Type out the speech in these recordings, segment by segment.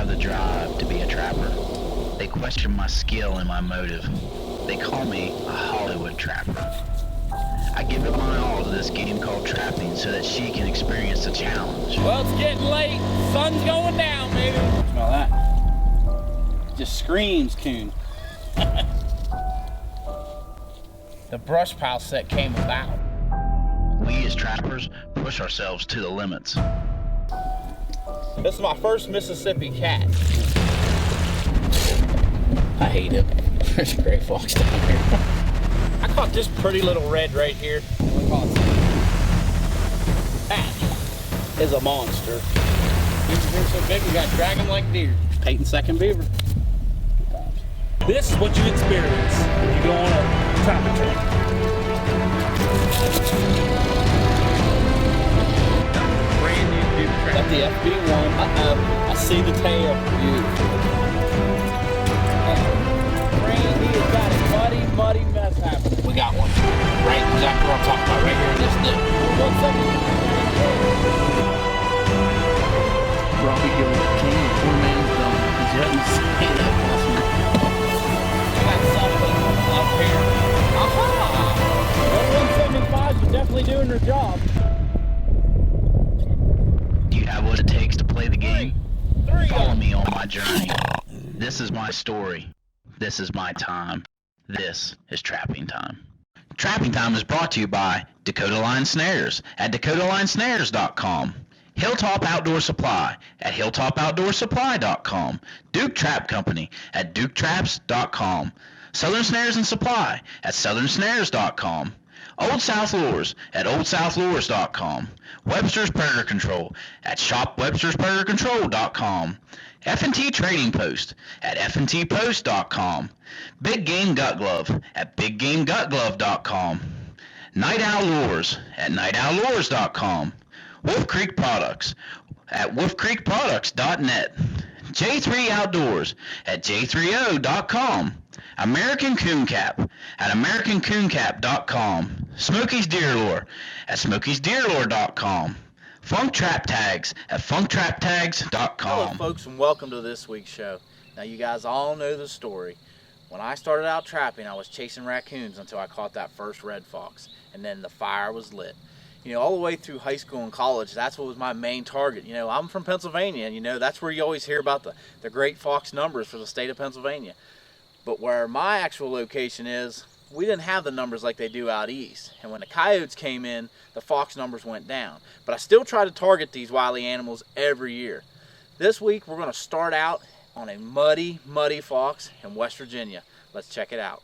have the drive to be a trapper. They question my skill and my motive. They call me a Hollywood trapper. I give it my all to this game called trapping so that she can experience the challenge. Well, it's getting late. Sun's going down, baby. Smell that? Just screams coon. The brush pile set came about. We as trappers push ourselves to the limits. This is my first Mississippi cat. I hate it. There's a gray fox down here. I caught this pretty little red right here. That is a monster. They're so big we got drag them like deer. Peyton second beaver. This is what you experience when you go on a trapper trip. Brand new Duke trap. Got the FB1. I see the tail. Beautiful. Randy has got a muddy mess happening. We got one. Right, exactly what I'm talking about. Right here in this dip. 1 second. Robby giving the king a 4-man done. He's letting me see that awesome. I got something up here. Aha! 175s are definitely doing their job. Do you have what it takes to play the game? Three. Follow me on my journey. This is my story. This is my time. This is Trapping Time. Trapping Time is brought to you by Dakota Line Snares at dakotalinesnares.com. Hilltop Outdoor Supply at hilltopoutdoorsupply.com. Duke Trap Company at duketraps.com. Southern Snares and Supply at southernsnares.com. Old South Lures at oldsouthlures.com. Webster's Predator Control at shopwebsterspredatorcontrol.com. F&T Trading Post at fntpost.com. Big Game Gut Glove at biggamegutglove.com. Night Owl Lures at nightowllures.com. Wolf Creek Products at wolfcreekproducts.net. J3 Outdoors at j30.com. American Coon Cap at americancooncap.com. Smokey's Deer Lure at smokiesdeerlure.com. Funk Trap Tags at funktraptags.com. Hello folks, and welcome to this week's show. Now you guys all know the story. When I started out trapping, I was chasing raccoons until I caught that first red fox, and then the fire was lit. You know, all the way through high school and college, that's what was my main target. You know, I'm from Pennsylvania, and you know, that's where you always hear about the great fox numbers for the state of Pennsylvania. But where my actual location is, we didn't have the numbers like they do out east. And when the coyotes came in, the fox numbers went down. But I still try to target these wily animals every year. This week, we're going to start out on a muddy fox in West Virginia. Let's check it out.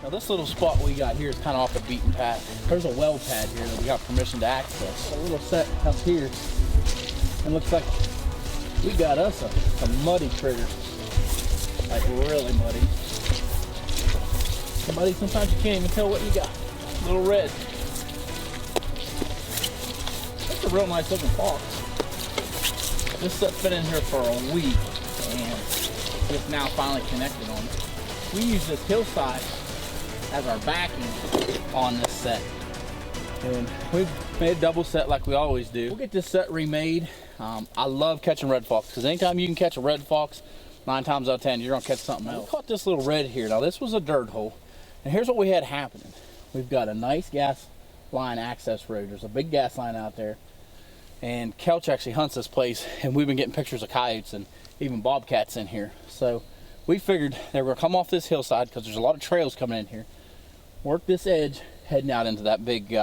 Now this little spot we got here is kind of off the beaten path. There's a well pad here that we got permission to access. A little set up here, and looks like we got us a muddy critter, like really muddy. Muddy, sometimes you can't even tell what you got. Little red. That's a real nice looking fox. This set's been in here for a week, and just now finally connected on it. We use this hillside as our backing on this set, and we've made a double set like we always do. We'll get this set remade. I love catching red fox, because anytime you can catch a red fox, 9 times out of 10 you're gonna catch something else. We caught this little red here. Now this was a dirt hole, and here's what we had happening. We've got a nice gas line access road. There's a big gas line out there, and Kelch actually hunts this place, and we've been getting pictures of coyotes and even bobcats in here. So we figured they were gonna come off this hillside, because there's a lot of trails coming in here, work this edge heading out into that big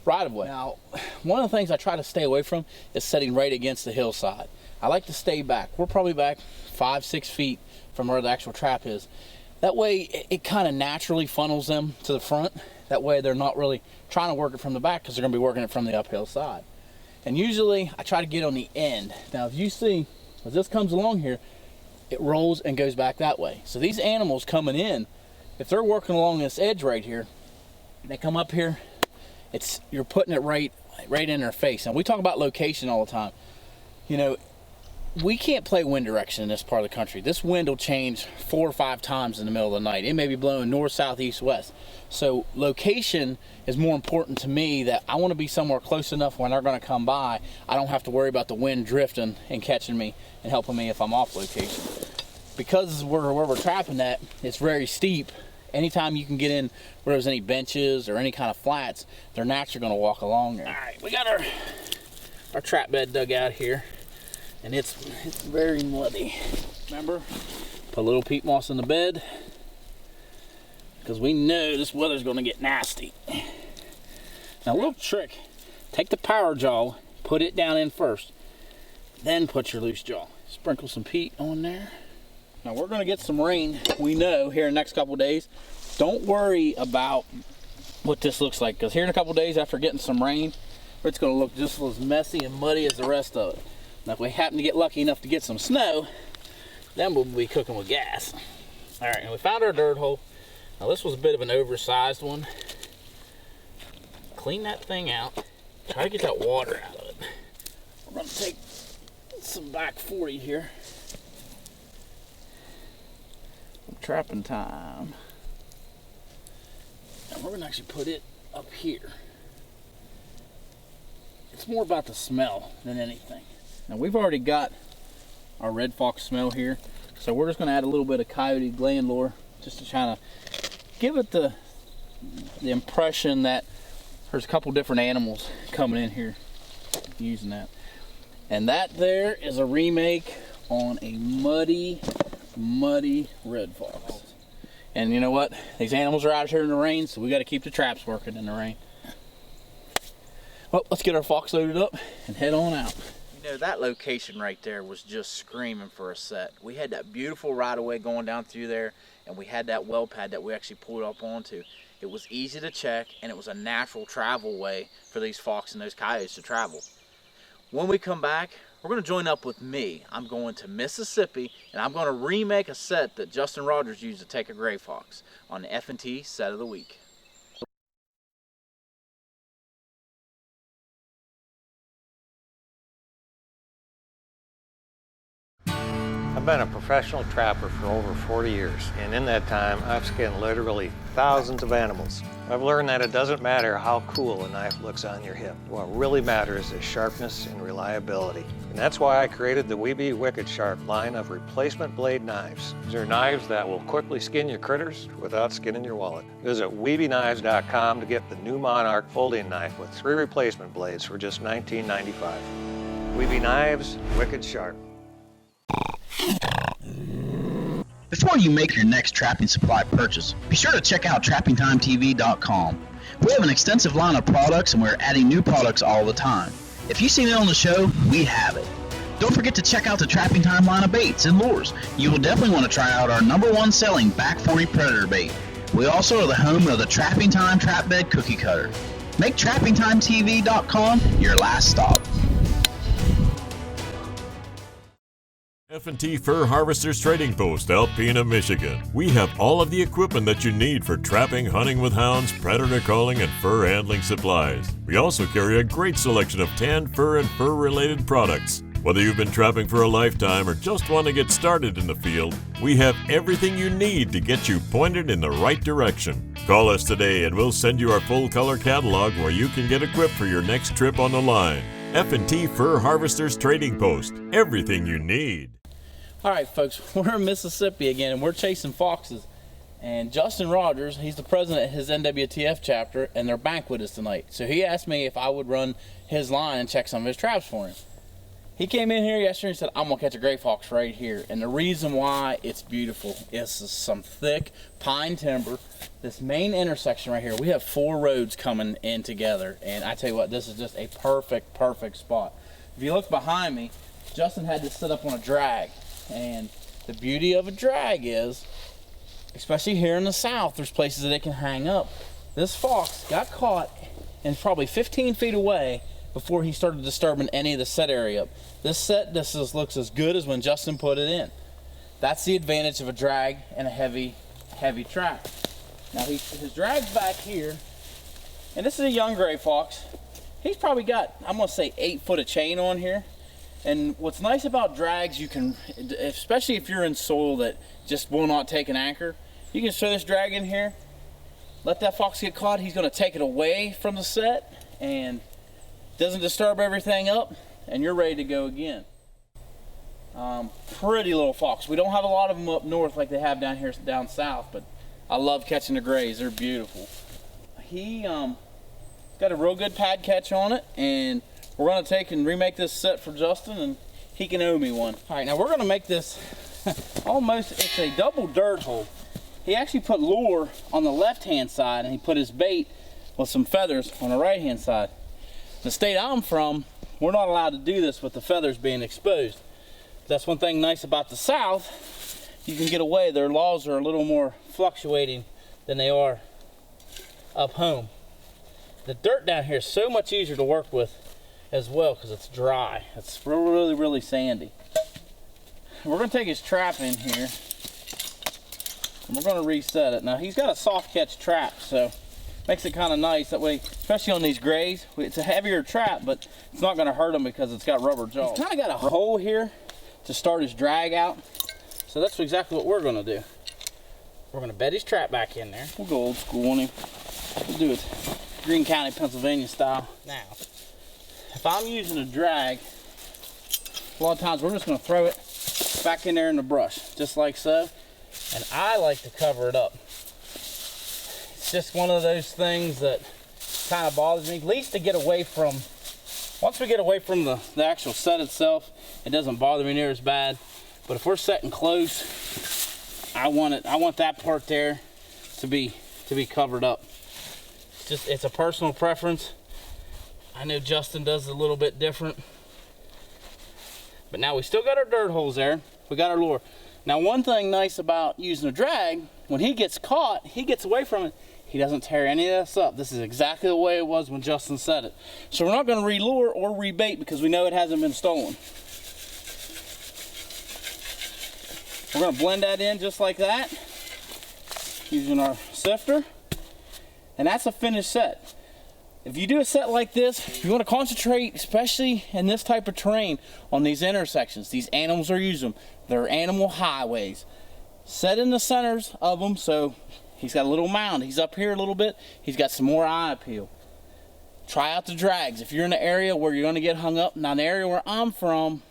right-of-way. Now, one of the things I try to stay away from is setting right against the hillside. I like to stay back. We're probably back 5-6 feet from where the actual trap is. That way it kind of naturally funnels them to the front. That way they're not really trying to work it from the back, because they're going to be working it from the uphill side. And usually I try to get on the end. Now if you see, as this comes along here, it rolls and goes back that way. So these animals coming in, if they're working along this edge right here, they come up here, you're putting it right in their face. And we talk about location all the time. You know, we can't play wind direction in this part of the country. This wind will change 4 or 5 times in the middle of the night. It may be blowing north, south, east, west. So location is more important to me, that I want to be somewhere close enough when they're going to come by, I don't have to worry about the wind drifting and catching me and helping me if I'm off location. Because where we're trapping at, it's very steep. Anytime you can get in where there's any benches or any kind of flats, they're naturally going to walk along there. All right, we got our trap bed dug out here, and it's very muddy. Remember, put a little peat moss in the bed, because we know this weather's going to get nasty. Now, a little trick: take the power jaw, put it down in first, then put your loose jaw. Sprinkle some peat on there. Now we're going to get some rain, we know, here in the next couple days. Don't worry about what this looks like, because here in a couple days after getting some rain, it's going to look just as messy and muddy as the rest of it. Now if we happen to get lucky enough to get some snow, then we'll be cooking with gas. All right, and we found our dirt hole. Now this was a bit of an oversized one. Clean that thing out. Try to get that water out of it. We're going to take some back 40 here. Trapping time. And we're going to actually put it up here. It's more about the smell than anything. Now we've already got our red fox smell here, so we're just going to add a little bit of coyote gland lure just to kind of give it the impression that there's a couple different animals coming in here using that. And that there is a remake on a muddy red fox. And you know what? These animals are out here in the rain, so we got to keep the traps working in the rain. Well, let's get our fox loaded up and head on out. You know, that location right there was just screaming for a set. We had that beautiful right-of-way going down through there, and we had that well pad that we actually pulled up onto. It was easy to check, and it was a natural travel way for these fox and those coyotes to travel. When we come back, we're going to join up with me. I'm going to Mississippi, and I'm going to remake a set that Justin Rogers used to take a gray fox on the F&T Set of the Week. I've been a professional trapper for over 40 years, and in that time, I've skinned literally thousands of animals. I've learned that it doesn't matter how cool a knife looks on your hip. What really matters is sharpness and reliability. And that's why I created the Weeby Wicked Sharp line of replacement blade knives. These are knives that will quickly skin your critters without skinning your wallet. Visit WeebyKnives.com to get the new Monarch folding knife with 3 replacement blades for just $19.95. Weeby Knives, Wicked Sharp. Before you make your next trapping supply purchase, be sure to check out TrappingTimeTV.com. We have an extensive line of products, and we're adding new products all the time. If you've seen it on the show, we have it. Don't forget to check out the Trapping Time line of baits and lures. You will definitely want to try out our #1 selling Back 40 Predator bait. We also are the home of the Trapping Time Trap Bed Cookie Cutter. Make TrappingTimeTV.com your last stop. F&T Fur Harvesters Trading Post, Alpena, Michigan. We have all of the equipment that you need for trapping, hunting with hounds, predator calling, and fur handling supplies. We also carry a great selection of tanned fur and fur-related products. Whether you've been trapping for a lifetime or just want to get started in the field, we have everything you need to get you pointed in the right direction. Call us today and we'll send you our full color catalog where you can get equipped for your next trip on the line. F&T Fur Harvesters Trading Post, everything you need. All right, folks, we're in Mississippi again, and we're chasing foxes. And Justin Rogers, he's the president of his NWTF chapter, and their banquet is tonight. So he asked me if I would run his line and check some of his traps for him. He came in here yesterday and said, I'm going to catch a gray fox right here. And the reason why it's beautiful is some thick pine timber. This main intersection right here, we have 4 roads coming in together. And I tell you what, this is just a perfect spot. If you look behind me, Justin had to sit up on a drag. And the beauty of a drag is, especially here in the south, there's places that it can hang up. This fox got caught and probably 15 feet away before he started disturbing any of the set area up. This set looks as good as when Justin put it in. That's the advantage of a drag and a heavy trap. Now his drag's back here, and this is a young gray fox. He's probably got, I'm gonna say 8 foot of chain on here. And what's nice about drags, you can, especially if you're in soil that just will not take an anchor, you can throw this drag in here, let that fox get caught. He's going to take it away from the set and doesn't disturb everything up, and you're ready to go again. Pretty little fox. We don't have a lot of them up north like they have down here down south, but I love catching the grays. They're beautiful. He got a real good pad catch on it, and we're going to take and remake this set for Justin, and he can owe me one. All right, now we're going to make this almost, it's a double dirt hole. He actually put lure on the left-hand side, and he put his bait with some feathers on the right-hand side. The state I'm from, we're not allowed to do this with the feathers being exposed. That's one thing nice about the South. You can get away. Their laws are a little more fluctuating than they are up home. The dirt down here is so much easier to work with as well because it's dry. It's really, really sandy. We're going to take his trap in here, and we're going to reset it. Now, he's got a soft catch trap, so makes it kind of nice. That way, especially on these grays, it's a heavier trap, but it's not going to hurt him because it's got rubber jaws. He's kind of got a hole here to start his drag out, so that's exactly what we're going to do. We're going to bed his trap back in there. We'll go old school on him. We'll do it Greene County, Pennsylvania style. Now, if I'm using a drag, a lot of times we're just going to throw it back in there in the brush, just like so. And I like to cover it up. It's just one of those things that kind of bothers me, at least to get away from, once we get away from the actual set itself, it doesn't bother me near as bad. But if we're setting close, I want that part there to be covered up. It's a personal preference. I know Justin does it a little bit different. But now we still got our dirt holes there. We got our lure. Now, one thing nice about using a drag, when he gets caught, he gets away from it. He doesn't tear any of this up. This is exactly the way it was when Justin set it. So we're not going to re-lure or rebait because we know it hasn't been stolen. We're going to blend that in just like that, using our sifter. And that's a finished set. If you do a set like this, you want to concentrate, especially in this type of terrain, on these intersections. These animals are using them. They're animal highways. Set in the centers of them, so he's got a little mound. He's up here a little bit. He's got some more eye appeal. Try out the drags. If you're in an area where you're going to get hung up, now in the area where I'm from,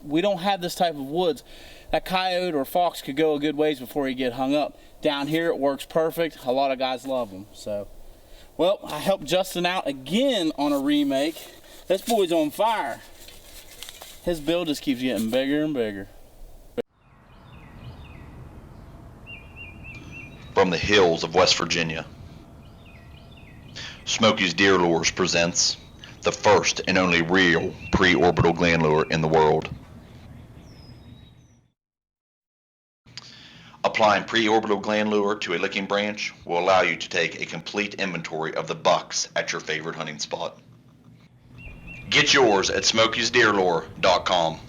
we don't have this type of woods. That coyote or fox could go a good ways before he get hung up. Down here, it works perfect. A lot of guys love them. So, well, I helped Justin out again on a remake. This boy's on fire. His bill just keeps getting bigger and bigger. From the hills of West Virginia, Smokey's Deer Lures presents the first and only real pre-orbital gland lure in the world. Applying pre-orbital gland lure to a licking branch will allow you to take a complete inventory of the bucks at your favorite hunting spot. Get yours at smokiesdeerlure.com.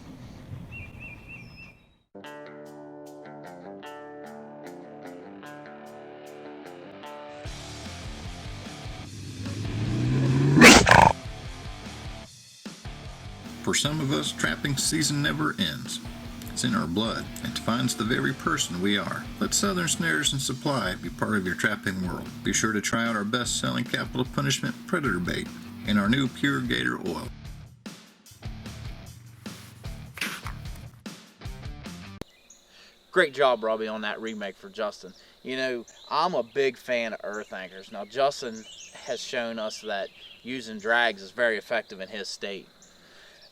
For some of us, trapping season never ends. It's in our blood. It defines the very person we are. Let Southern Snares and Supply be part of your trapping world. Be sure to try out our best-selling capital punishment predator bait and our new Pure Gator oil. Great job, Robby, on that remake for Justin. You know, I'm a big fan of earth anchors. Now, Justin has shown us that using drags is very effective in his state.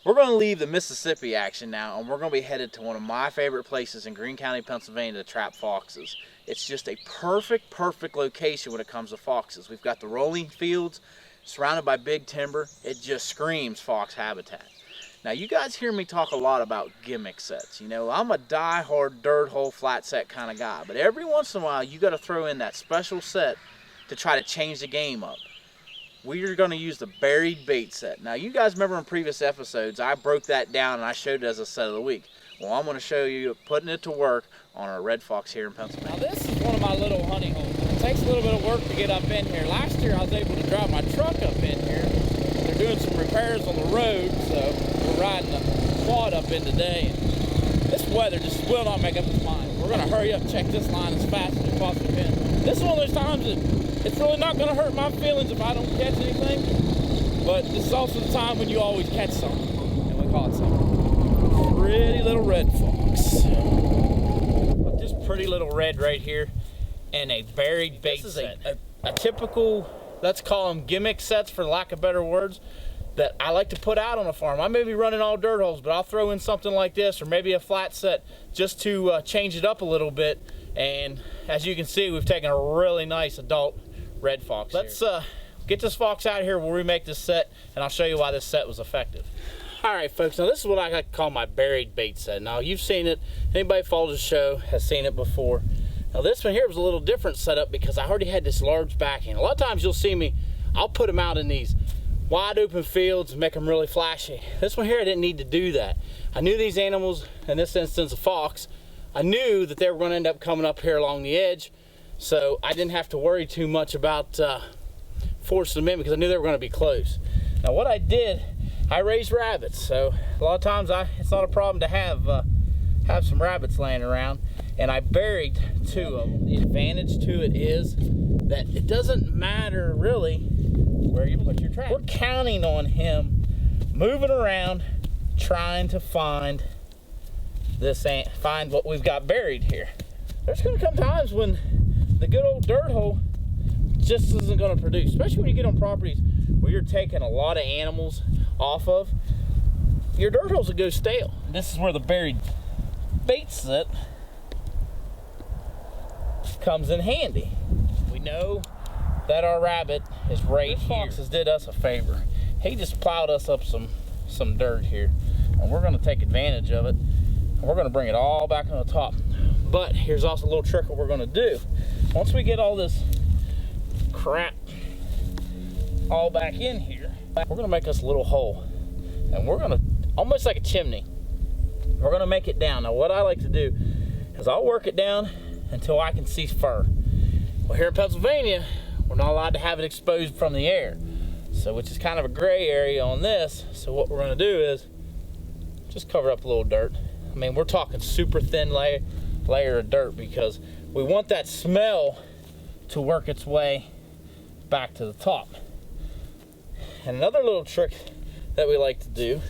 We're going to leave the Mississippi action now, and we're going to be headed to one of my favorite places in Greene County, Pennsylvania to trap foxes. It's just a perfect location when it comes to foxes. We've got the rolling fields surrounded by big timber. It just screams fox habitat. Now, you guys hear me talk a lot about gimmick sets. You know, I'm a die-hard dirt hole flat set kind of guy, but every once in a while you got to throw in that special set to try to change the game up. We are going to use the buried bait set. Now, you guys remember in previous episodes, I broke that down and I showed it as a set of the week. Well, I'm going to show you putting it to work on our red fox here in Pennsylvania. Now, this is one of my little hunting holes. It takes a little bit of work to get up in here. Last year, I was able to drive my truck up in here. They're doing some repairs on the road, so we're riding the quad up in today. And this weather just will not make up its mind. We're gonna hurry up, check this line as fast as we possibly can. This is one of those times that it's really not gonna hurt my feelings if I don't catch anything. But this is also the time when you always catch something. And we caught something. Pretty little red fox. But this pretty little red right here and a buried bait set. A typical, let's call them gimmick sets for lack of better words, that I like to put out on a farm. I may be running all dirt holes, but I'll throw in something like this or maybe a flat set just to change it up a little bit. And as you can see, we've taken a really nice adult red fox. Let's get this fox out here where we make this set, and I'll show you why this set was effective. All right, folks, now this is what I like to call my buried bait set. Now, you've seen it. Anybody follows the show has seen it before. Now, this one here was a little different setup because I already had this large backing. A lot of times you'll see me, I'll put them out in these wide open fields and make them really flashy. This one here, I didn't need to do that. I knew these animals, in this instance a fox, I knew that they were going to end up coming up here along the edge, so I didn't have to worry too much about forcing them in because I knew they were going to be close. Now what I did, I raised rabbits, so a lot of times it's not a problem to have some rabbits laying around, and I buried 2 of them. The advantage to it is that it doesn't matter really where you put your trap. We're counting on him moving around trying to find what we've got buried here. There's going to come times when the good old dirt hole just isn't going to produce, especially when you get on properties where you're taking a lot of animals off of. Your dirt holes will go stale. This is where the buried bait set comes in handy. We know that our rabbit is right here. Foxes did us a favor. He just plowed us up some dirt here, and we're going to take advantage of it, and we're going to bring it all back on the top. But here's also a little trick what we're going to do. Once we get all this crap all back in here, we're going to make us a little hole, and we're going to, almost like a chimney, we're going to make it down. Now what I like to do is I'll work it down until I can see fur. Well, here in Pennsylvania, we're not allowed to have it exposed from the air, so which is kind of a gray area on this. So what we're going to do is just cover up a little dirt. I mean, we're talking super thin layer of dirt because we want that smell to work its way back to the top. And another little trick that we like to do,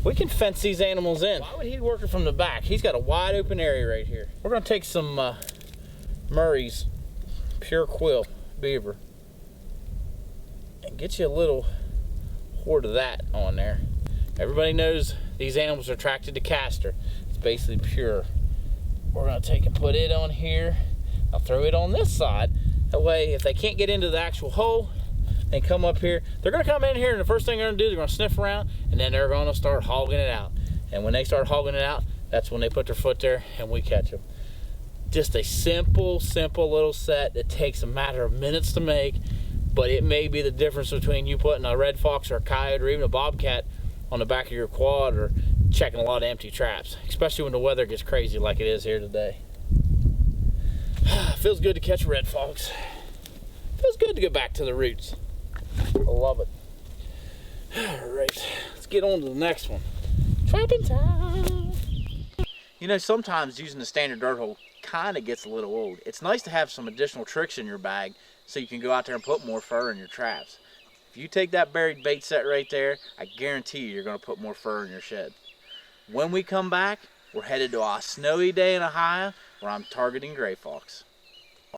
we can fence these animals in. Why would he work it from the back? He's got a wide open area right here. We're going to take some Murray's pure quill beaver and get you a little horde of that on there. Everybody knows these animals are attracted to castor. It's basically pure. We're going to take and put it on here. I'll throw it on this side. That way, if they can't get into the actual hole, they come up here. They're going to come in here, and the first thing they're going to do, they're going to sniff around, and then they're going to start hogging it out. And when they start hogging it out, that's when they put their foot there, and we catch them. Just a simple little set that takes a matter of minutes to make, but it may be the difference between you putting a red fox or a coyote or even a bobcat on the back of your quad or checking a lot of empty traps, especially when the weather gets crazy like it is here today. Feels good to catch a red fox. Feels good to go back to the roots. I love it. All right, let's get on to the next one. Trapping time. You know, sometimes using the standard dirt hole kind of gets a little old. It's nice to have some additional tricks in your bag so you can go out there and put more fur in your traps. If you take that buried bait set right there, I guarantee you're going to put more fur in your shed. When we come back, we're headed to a snowy day in Ohio where I'm targeting gray fox.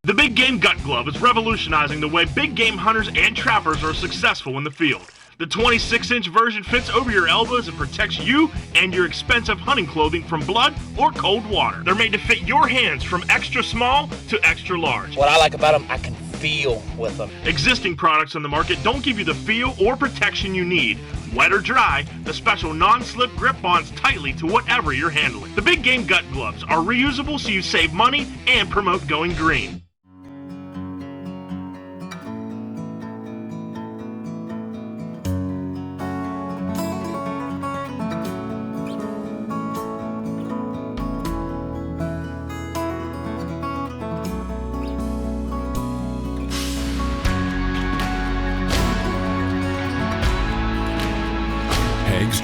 The Big Game Gut Glove is revolutionizing the way big game hunters and trappers are successful in the field. The 26-inch version fits over your elbows and protects you and your expensive hunting clothing from blood or cold water. They're made to fit your hands from extra small to extra large. What I like about them, I can feel with them. Existing products on the market don't give you the feel or protection you need. Wet or dry, the special non-slip grip bonds tightly to whatever you're handling. The Big Game Gut Gloves are reusable so you save money and promote going green.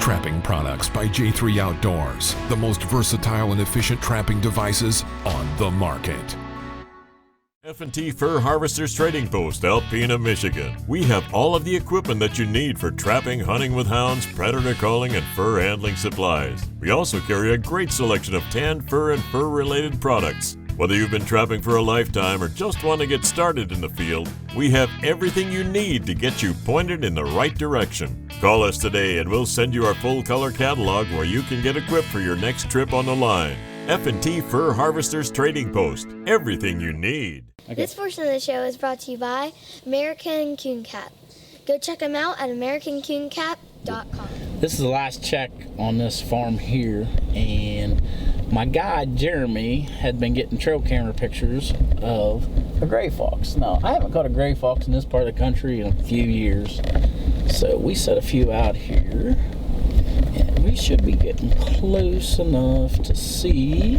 Trapping products by J3 Outdoors, the most versatile and efficient trapping devices on the market. F&T Fur Harvesters Trading Post, Alpena, Michigan. We have all of the equipment that you need for trapping, hunting with hounds, predator calling, and fur handling supplies. We also carry a great selection of tanned fur and fur-related products. Whether you've been trapping for a lifetime or just want to get started in the field, we have everything you need to get you pointed in the right direction. Call us today and we'll send you our full color catalog where you can get equipped for your next trip on the line. F&T Fur Harvesters Trading Post, everything you need. Okay. This portion of the show is brought to you by American Coon Cap. Go check them out at AmericanCoonCap.com. This is the last check on this farm here, and my guy Jeremy had been getting trail camera pictures of a gray fox. Now, I haven't caught a gray fox in this part of the country in a few years, so we set a few out here, and we should be getting close enough to see.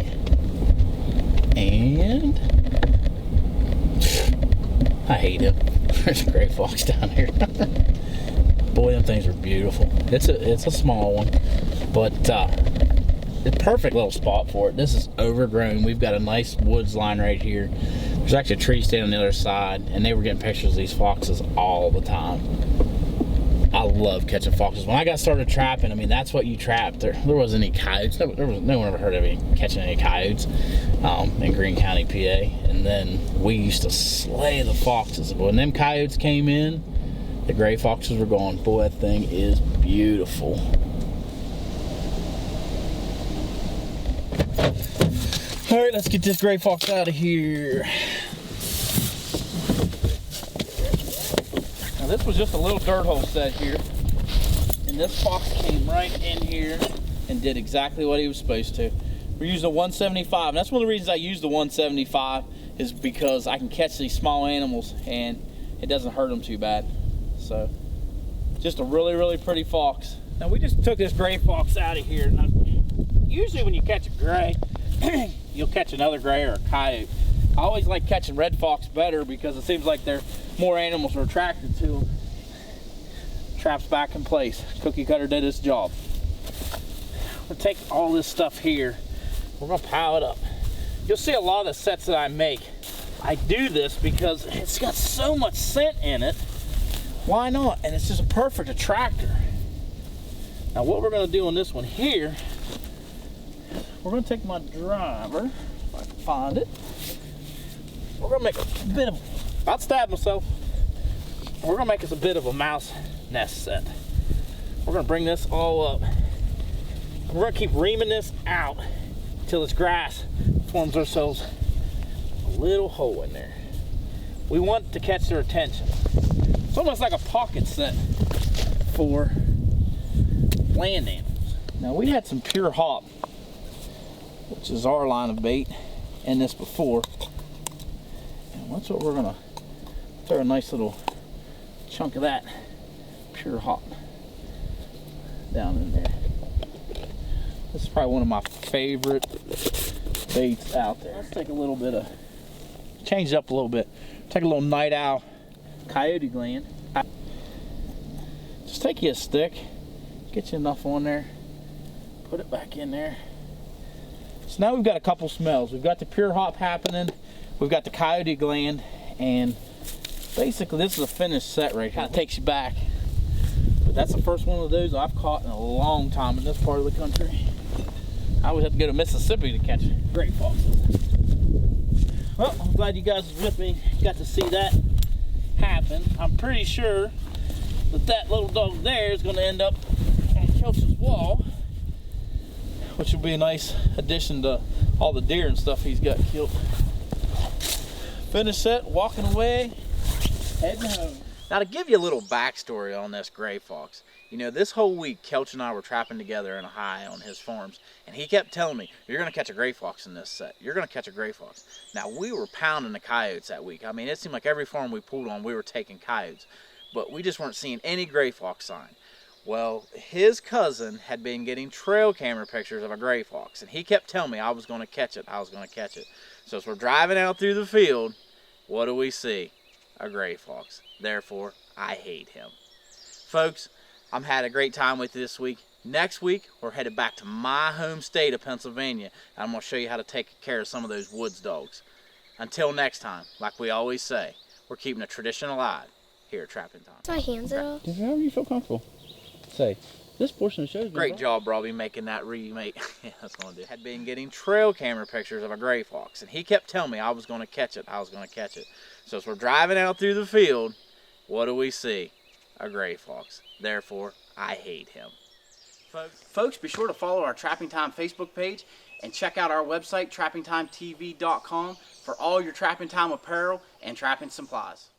And I hate him. There's a gray fox down here. Boy, them things are beautiful. It's a small one, but it's a perfect little spot for it. This is overgrown. We've got a nice woods line right here. There's actually a tree standing on the other side, and they were getting pictures of these foxes all the time. I love catching foxes. When I got started trapping, I mean, that's what you trapped. There wasn't any coyotes. No one ever heard of catching any coyotes in Greene County, PA. And then we used to slay the foxes. When them coyotes came in, the gray foxes were gone. Boy, that thing is beautiful. All right, let's get this gray fox out of here. Now, this was just a little dirt hole set here, and this fox came right in here and did exactly what he was supposed to. We're using a 175, and that's one of the reasons I use the 175 is because I can catch these small animals and it doesn't hurt them too bad. So, just a really, really pretty fox. Now, we just took this gray fox out of here. Now, usually when you catch a gray, you'll catch another gray or a coyote. I always like catching red fox better because it seems like more animals are attracted to them. Trap's back in place. Cookie cutter did his job. We'll take all this stuff here. We're gonna pile it up. You'll see a lot of the sets that I make. I do this because it's got so much scent in it. Why not? And it's just a perfect attractor. Now what we're gonna do on this one here, we're gonna take my driver, if I can find it. We're gonna make a bit of, I'll stab myself. We're gonna make us a bit of a mouse nest set. We're gonna bring this all up. We're gonna keep reaming this out until this grass forms ourselves a little hole in there. We want to catch their attention. It's almost like a pocket set for land animals. Now we had some pure hop, which is our line of bait, in this before. And that's what we're gonna throw a nice little chunk of that pure hop down in there. This is probably one of my favorite baits out there. Let's take a little bit of, change it up a little bit. Take a little night owl coyote gland. Just take you a stick, get you enough on there, put it back in there. So now we've got a couple smells. We've got the pure hop happening, we've got the coyote gland, and basically this is a finished set right here. Kind of takes you back. But that's the first one of those I've caught in a long time in this part of the country. I would have to go to Mississippi to catch great foxes. Well, I'm glad you guys was with me. Got to see that happen. I'm pretty sure that little dog there is going to end up on Kelch's wall, which will be a nice addition to all the deer and stuff he's got killed. Finished set, walking away, heading home. Now to give you a little backstory on this gray fox, you know, this whole week Kelch and I were trapping together in a high on his farms, and he kept telling me, you're going to catch a gray fox in this set. You're going to catch a gray fox. Now we were pounding the coyotes that week. I mean, it seemed like every farm we pulled on, we were taking coyotes, but we just weren't seeing any gray fox sign. Well, his cousin had been getting trail camera pictures of a gray fox, and he kept telling me I was going to catch it, I was going to catch it. So as we're driving out through the field, what do we see? A gray fox. Therefore, I hate him. Folks, I'm had a great time with you this week. Next week, we're headed back to my home state of Pennsylvania. I'm going to show you how to take care of some of those woods dogs. Until next time, like we always say, we're keeping a tradition alive here at Trapping Time. My hands at all. Just whenever you feel comfortable. Say, this portion of the show is Great job, Robby, making that remake. Yeah, that's what I'm gonna do. Had been getting trail camera pictures of a gray fox, and he kept telling me I was going to catch it. So as we're driving out through the field, what do we see? A gray fox. Therefore, I hate him. Folks, be sure to follow our Trapping Time Facebook page and check out our website, trappingtimetv.com, for all your Trapping Time apparel and trapping supplies.